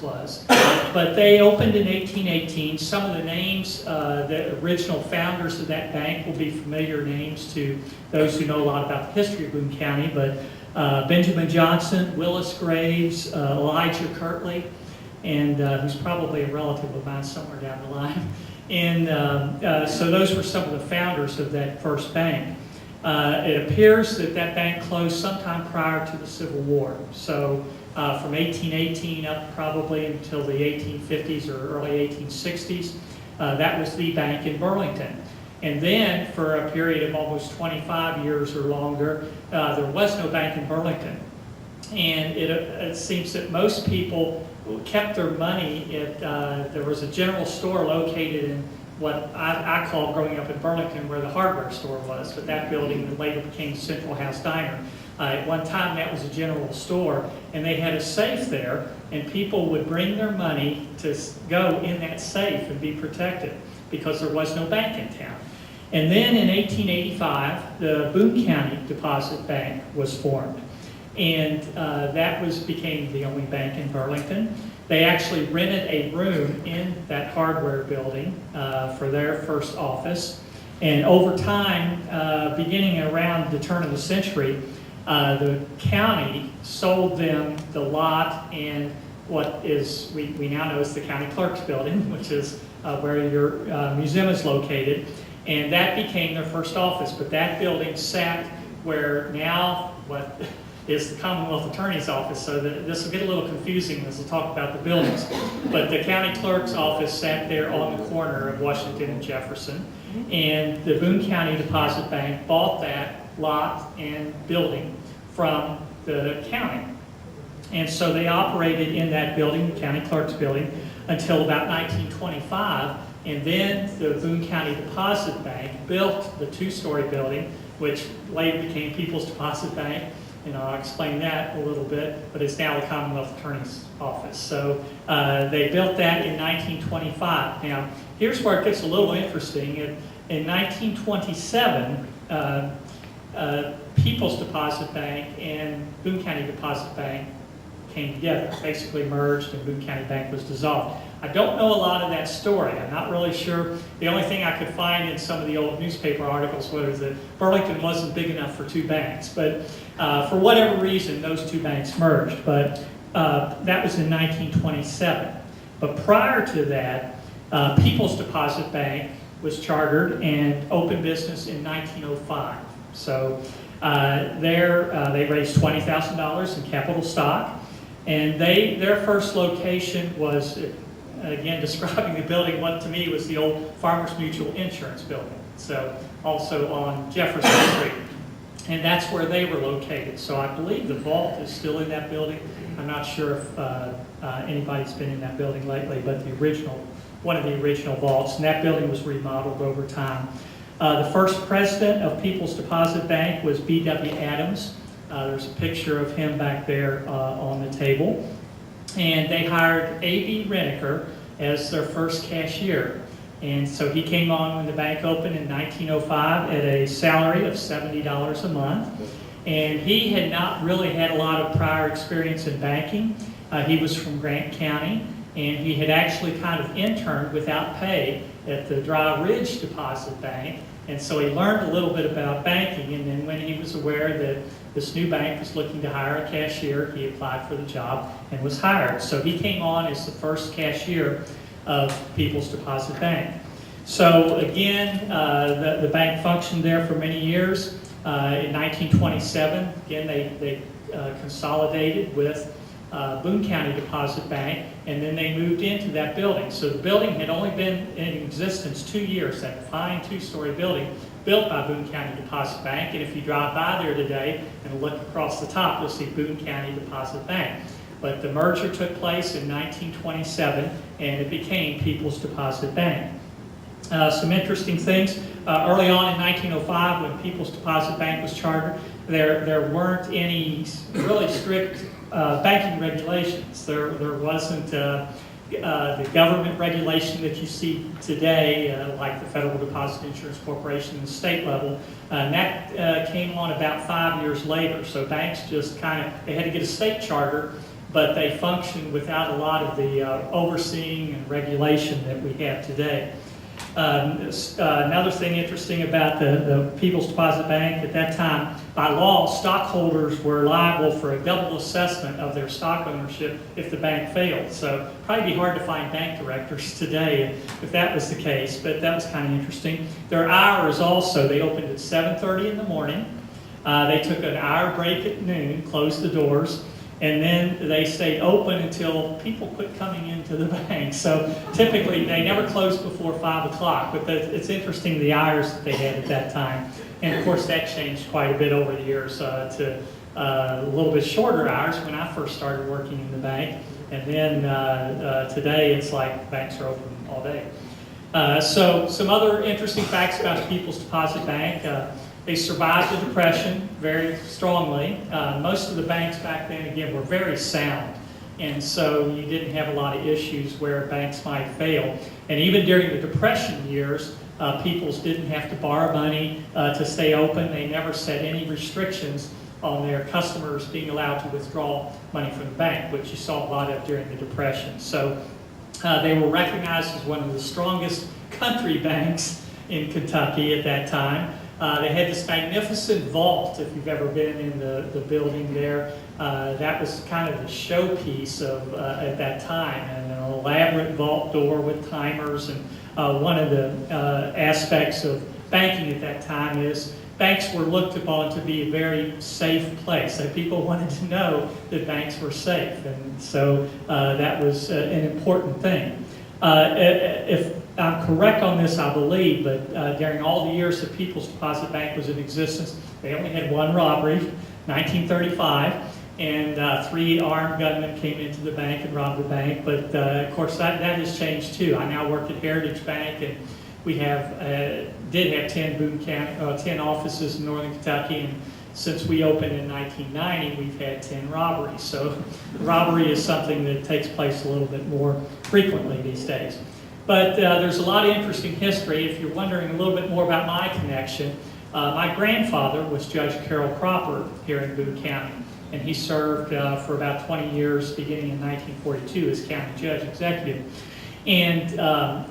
was. But they opened in 1818. Some of the names, the original founders of that bank will be familiar names to those who know a lot about the history of Boone County, but Benjamin Johnson, Willis Graves, Elijah Kirtley, and who's probably a relative of mine somewhere down the line. And so those were some of the founders of that first bank. It appears that that bank closed sometime prior to the Civil War. So from 1818 up probably until the 1850s or early 1860s, that was the bank in Burlington. And then for a period of almost 25 years or longer, there was no bank in Burlington. And it seems that most people kept their money at, there was a general store located in what I call, growing up in Burlington, where the hardware store was, but that building later became Central House Diner. At one time that was a general store, and they had a safe there, and people would bring their money to go in that safe and be protected because there was no bank in town. And then in 1885, the Boone County Deposit Bank was formed, and that became the only bank in Burlington. They actually rented a room in that hardware building for their first office. And over time, beginning around the turn of the century, the county sold them the lot and what is, we now know is the county clerk's building, which is where your museum is located. And that became their first office. But that building sat where now what is the Commonwealth Attorney's office, so that this will get a little confusing as we'll talk about the buildings. But the county clerk's office sat there on the corner of Washington and Jefferson, and the Boone County Deposit Bank bought that lot and building from the county. And so they operated in that building, the county clerk's building, until about 1925, and then the Boone County Deposit Bank built the two-story building, which later became People's Deposit Bank. And I'll explain that a little bit, but it's now the Commonwealth Attorney's Office. So they built that in 1925. Now, here's where it gets a little interesting. In 1927, People's Deposit Bank and Boone County Deposit Bank came together, basically merged, and Boone County Bank was dissolved. I don't know a lot of that story. I'm not really sure. The only thing I could find in some of the old newspaper articles was that Burlington wasn't big enough for two banks. But for whatever reason, those two banks merged. But that was in 1927. But prior to that, People's Deposit Bank was chartered and opened business in 1905. So they raised $20,000 in capital stock. And their first location was, again, describing the building, what to me was the old Farmers Mutual Insurance building. So also on Jefferson Street. And that's where they were located. So I believe the vault is still in that building. I'm not sure if anybody's been in that building lately, but one of the original vaults. And that building was remodeled over time. The first president of People's Deposit Bank was B.W. Adams. There's a picture of him back there on the table. And they hired A.B. Renneker as their first cashier. And so he came on when the bank opened in 1905 at a salary of $70 a month. And he had not really had a lot of prior experience in banking. He was from Grant County, and he had actually kind of interned without pay at the Dry Ridge Deposit Bank. And so he learned a little bit about banking, and then when he was aware that this new bank was looking to hire a cashier, he applied for the job and was hired. So he came on as the first cashier of People's Deposit Bank. So again, the bank functioned there for many years. In 1927, again, they consolidated with Boone County Deposit Bank, and then they moved into that building. So the building had only been in existence 2 years, that fine two-story building built by Boone County Deposit Bank. And if you drive by there today and look across the top, you'll see Boone County Deposit Bank. But the merger took place in 1927, and it became People's Deposit Bank. Some interesting things. Early on in 1905, when People's Deposit Bank was chartered, there weren't any really strict banking regulations. There wasn't the government regulation that you see today, like the Federal Deposit Insurance Corporation and the state level. And that came on about 5 years later. So banks just they had to get a state charter, but they functioned without a lot of the overseeing and regulation that we have today. Another thing interesting about the People's Deposit Bank, at that time, by law, stockholders were liable for a double assessment of their stock ownership if the bank failed. So probably be hard to find bank directors today if that was the case, but that was kind of interesting. Their hours also, they opened at 7:30 in the morning. They took an hour break at noon, closed the doors, and then they stayed open until people quit coming into the bank. So typically, they never closed before 5 o'clock, but it's interesting the hours that they had at that time. And of course, that changed quite a bit over the years to a little bit shorter hours when I first started working in the bank. And then today, it's like banks are open all day. So some other interesting facts about the People's Deposit Bank. They survived the Depression very strongly. Most of the banks back then, again, were very sound. And so you didn't have a lot of issues where banks might fail. And even during the Depression years, People's didn't have to borrow money to stay open. They never set any restrictions on their customers being allowed to withdraw money from the bank, which you saw a lot of during the Depression. So they were recognized as one of the strongest country banks in Kentucky at that time. They had this magnificent vault, if you've ever been in the building there. That was kind of the showpiece of at that time, and an elaborate vault door with timers. And one of the aspects of banking at that time is banks were looked upon to be a very safe place. So people wanted to know that banks were safe, and so that was an important thing. If I'm correct on this, I believe, but during all the years the People's Deposit Bank was in existence, they only had one robbery, 1935, and 3 armed gunmen came into the bank and robbed the bank. But of course, that has changed too. I now work at Heritage Bank, and we did have 10 Boone County, 10 offices in Northern Kentucky, and since we opened in 1990, we've had 10 robberies. So robbery is something that takes place a little bit more frequently these days. But there's a lot of interesting history. If you're wondering a little bit more about my connection, my grandfather was Judge Carroll Cropper here in Boone County, and he served for about 20 years, beginning in 1942 as county judge executive. And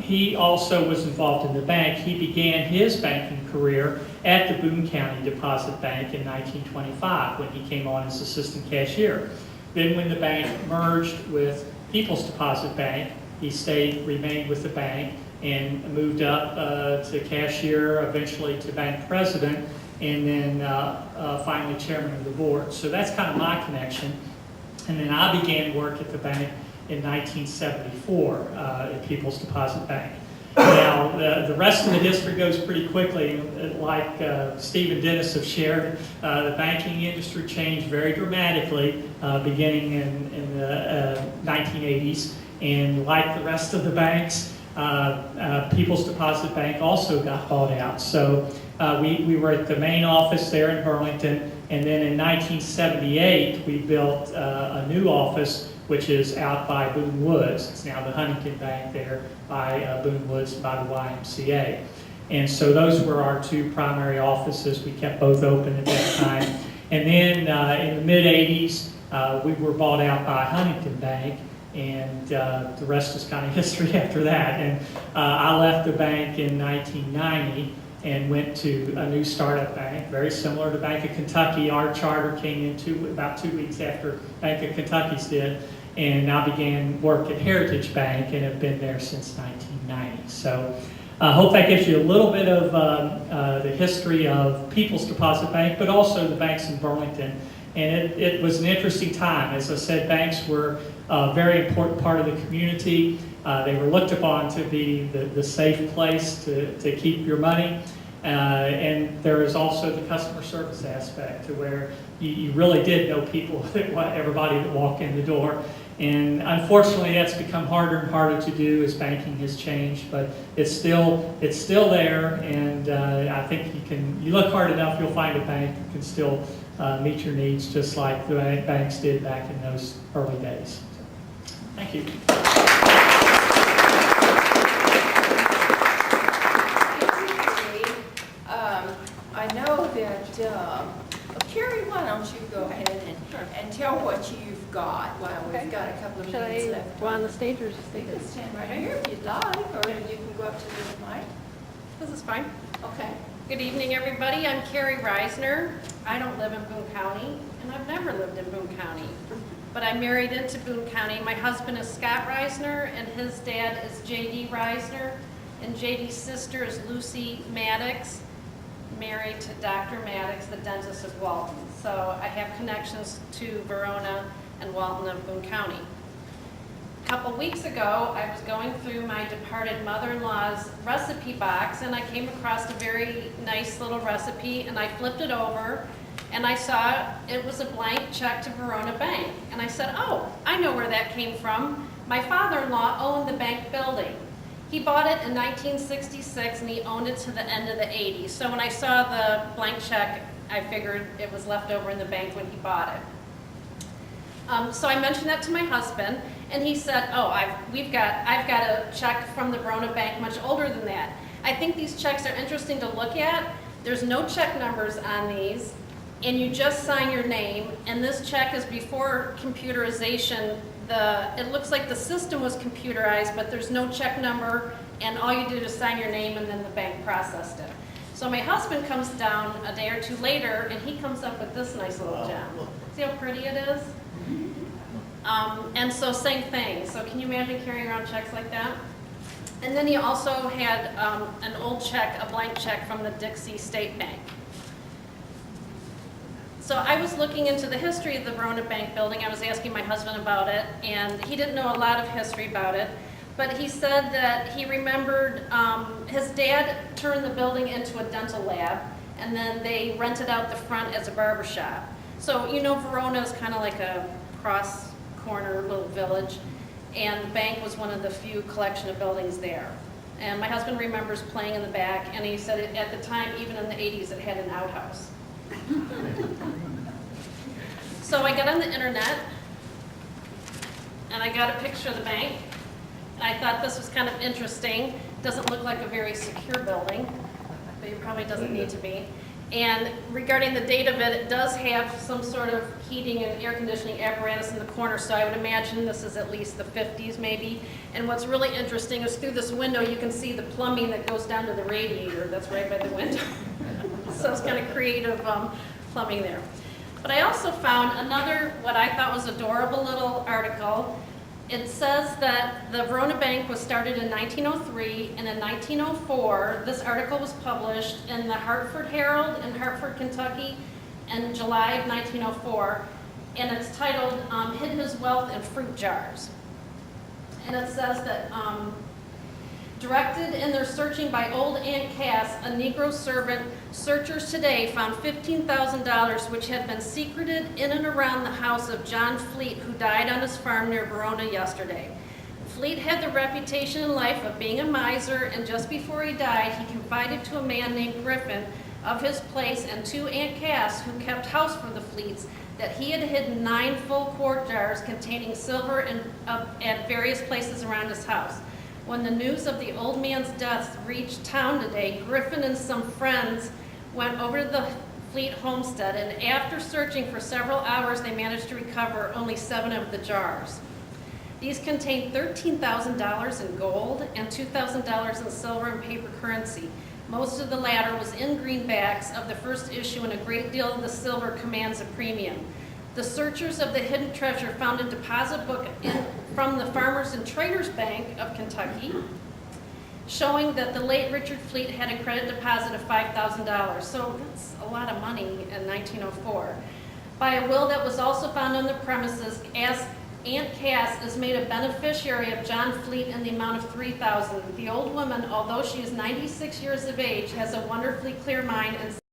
he also was involved in the bank. He began his banking career at the Boone County Deposit Bank in 1925 when he came on as assistant cashier. Then when the bank merged with People's Deposit Bank, he remained with the bank and moved up to cashier, eventually to bank president, and then finally chairman of the board. So that's kind of my connection. And then I began work at the bank in 1974 at People's Deposit Bank. Now, the rest of the history goes pretty quickly. Like Steve and Dennis have shared, the banking industry changed very dramatically beginning in the 1980s. And like the rest of the banks, People's Deposit Bank also got bought out. So we were at the main office there in Burlington, and then in 1978 we built a new office, which is out by Boone Woods. It's now the Huntington Bank there by Boone Woods, by the YMCA. And so those were our 2 primary offices. We kept both open at that time. And then in the mid-80s, we were bought out by Huntington Bank, and the rest is kind of history after that. And I left the bank in 1990 and went to a new startup bank, very similar to Bank of Kentucky. Our charter came in about 2 weeks after Bank of Kentucky's did, and I began work at Heritage Bank and have been there since 1990. So I hope that gives you a little bit of the history of People's Deposit Bank, but also the banks in Burlington. And it was an interesting time. As I said, banks were a very important part of the community. They were looked upon to be the safe place to keep your money. And there is also the customer service aspect, to where you really did know people, everybody that walked in the door. And unfortunately, that's become harder and harder to do as banking has changed, but it's still there. And I think you look hard enough, you'll find a bank that can still meet your needs, just like the banks did back in those early days. So, thank you. I know that, Carrie, why don't you go ahead and tell what you've got while Okay. we've got a couple of Should minutes I left. go on the stage or just You stay? can stand right here if you'd like, or you can go up to the mic. This is fine. Okay. Good evening, everybody. I'm Carrie Reisner. I don't live in Boone County, and I've never lived in Boone County. But I married into Boone County. My husband is Scott Reisner, and his dad is J.D. Reisner, and J.D.'s sister is Lucy Maddox, married to Dr. Maddox, the dentist of Walton. So I have connections to Verona and Walton of Boone County. A couple weeks ago, I was going through my departed mother-in-law's recipe box, and I came across a very nice little recipe, and I flipped it over, and I saw it was a blank check to Verona Bank. And I said, oh, I know where that came from. My father-in-law owned the bank building. He bought it in 1966, and he owned it to the end of the 80s. So when I saw the blank check, I figured it was left over in the bank when he bought it. So I mentioned that to my husband, and he said, oh, I've got a check from the Verona Bank much older than that. I think these checks are interesting to look at. There's no check numbers on these, and you just sign your name, and this check is before computerization. It looks like the system was computerized, but there's no check number, and all you did is sign your name, and then the bank processed it. So my husband comes down a day or two later, and he comes up with this nice little gem. See how pretty it is? And so same thing. So can you imagine carrying around checks like that? And then he also had an old check, a blank check from the Dixie State Bank. So I was looking into the history of the Verona Bank building. I was asking my husband about it, and he didn't know a lot of history about it. But he said that he remembered his dad turned the building into a dental lab, and then they rented out the front as a barber shop. So, you know, Verona is kind of like a cross-corner little village, and the bank was one of the few collection of buildings there. And my husband remembers playing in the back, and he said at the time, even in the 80s, it had an outhouse. So I got on the internet, and I got a picture of the bank. I thought this was kind of interesting. Doesn't look like a very secure building, but it probably doesn't need to be. And regarding the date of it, it does have some sort of heating and air conditioning apparatus in the corner, so I would imagine this is at least the 50s maybe. And what's really interesting is through this window you can see the plumbing that goes down to the radiator that's right by the window. So it's kind of creative plumbing there. But I also found another, what I thought was adorable little article. It says that the Verona Bank was started in 1903, and in 1904, this article was published in the Hartford Herald in Hartford, Kentucky, in July of 1904, and it's titled, Hid His Wealth in Fruit Jars. And it says that, directed in their searching by old Aunt Cass, a Negro servant, searchers today found $15,000 which had been secreted in and around the house of John Fleet, who died on his farm near Verona yesterday. Fleet had the reputation in life of being a miser, and just before he died, he confided to a man named Griffin of his place and to Aunt Cass, who kept house for the Fleets, that he had hidden 9 full quart jars containing silver at various places around his house. When the news of the old man's death reached town today, Griffin and some friends went over to the Fleet homestead, and after searching for several hours, they managed to recover only 7 of the jars. These contained $13,000 in gold and $2,000 in silver and paper currency. Most of the latter was in greenbacks of the first issue, and a great deal of the silver commands a premium. The searchers of the hidden treasure found a deposit book from the Farmers and Traders Bank of Kentucky, showing that the late Richard Fleet had a credit deposit of $5,000. So that's a lot of money in 1904. By a will that was also found on the premises, as Aunt Cass is made a beneficiary of John Fleet in the amount of $3,000. The old woman, although she is 96 years of age, has a wonderfully clear mind and